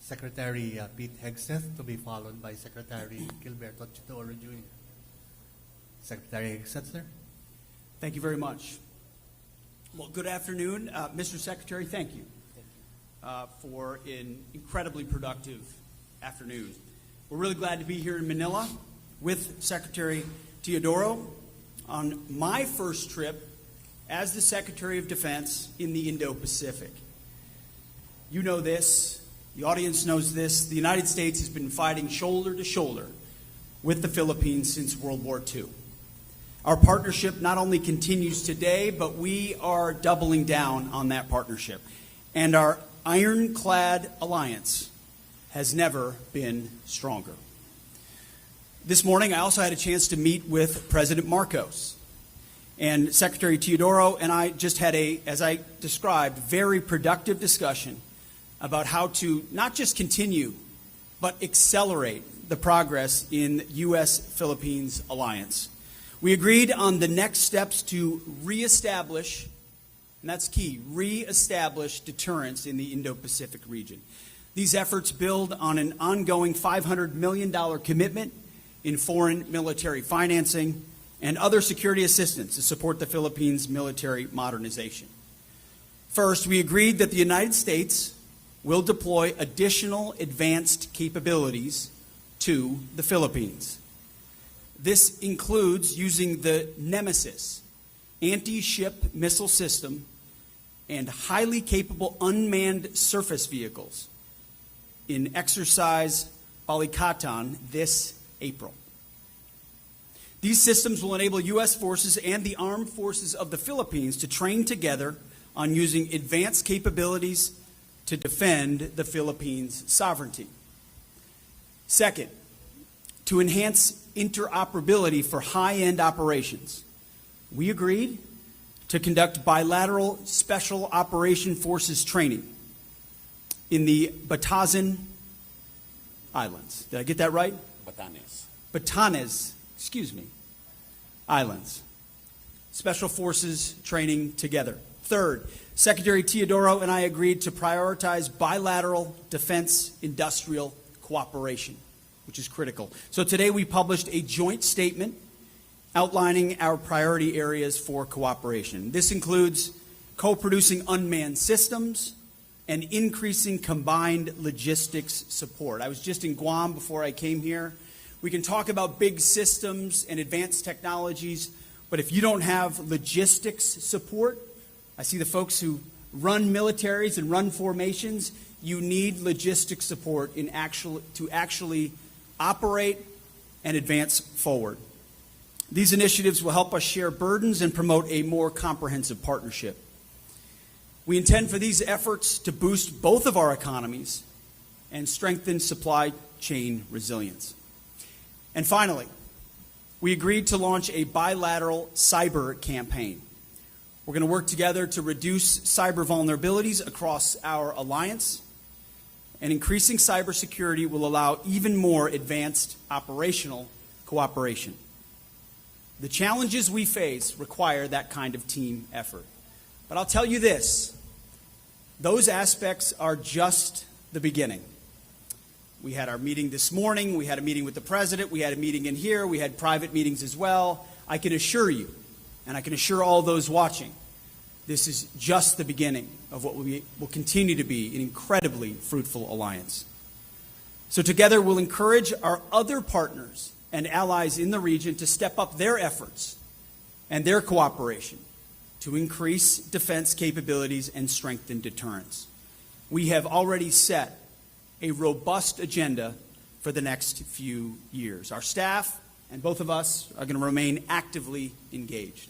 Secretary Pete Hegseth, to be followed by Secretary Gilberto Teodoro Jr. Secretary Hegseth, sir. Thank you very much. Well, good afternoon. Mr. Secretary, thank you for an incredibly productive afternoon. We're really glad to be here in Manila with Secretary Teodoro on my first trip as the Secretary of Defense in the Indo-Pacific. You know this, the audience knows this, the United States has been fighting shoulder to shoulder with the Philippines since World War II. Our partnership not only continues today, but we are doubling down on that partnership. And our ironclad alliance has never been stronger. This morning, I also had a chance to meet with President Marcos. And Secretary Teodoro and I just had as I described, very productive discussion about how to not just continue, but accelerate the progress in U.S.-Philippines alliance. We agreed on the next steps to reestablish, and that's key, reestablish deterrence in the Indo-Pacific region. These efforts build on an ongoing $500 million commitment in foreign military financing and other security assistance to support the Philippines' military modernization. First, we agreed that the United States will deploy additional advanced capabilities to the Philippines. This includes using the Nemesis anti-ship missile system and highly capable unmanned surface vehicles in exercise Balikatan this April. These systems will enable U.S. forces and the armed forces of the Philippines to train together on using advanced capabilities to defend the Philippines' sovereignty. Second, to enhance interoperability for high-end operations, we agreed to conduct bilateral Special Operation Forces training in the Batanes Islands. Did I get that right? Batanes, Islands. Special Forces training together. Third, Secretary Teodoro and I agreed to prioritize bilateral defense industrial cooperation, which is critical. So today we published a joint statement outlining our priority areas for cooperation. This includes co-producing unmanned systems and increasing combined logistics support. I was just in Guam before I came here. We can talk about big systems and advanced technologies, but if you don't have logistics support, I see the folks who run militaries and run formations, you need logistics support to actually operate and advance forward. These initiatives will help us share burdens and promote a more comprehensive partnership. We intend for these efforts to boost both of our economies and strengthen supply chain resilience. And finally, we agreed to launch a bilateral cyber campaign. We're going to work together to reduce cyber vulnerabilities across our alliance, and increasing cybersecurity will allow even more advanced operational cooperation. The challenges we face require that kind of team effort. But I'll tell you this, those aspects are just the beginning. We had our meeting this morning, we had a meeting with the President, we had a meeting in here, we had private meetings as well. I can assure you, and I can assure all those watching, this is just the beginning of what will continue to be an incredibly fruitful alliance. So together we'll encourage our other partners and allies in the region to step up their efforts and their cooperation to increase defense capabilities and strengthen deterrence. We have already set a robust agenda for the next few years. Our staff and both of us are going to remain actively engaged.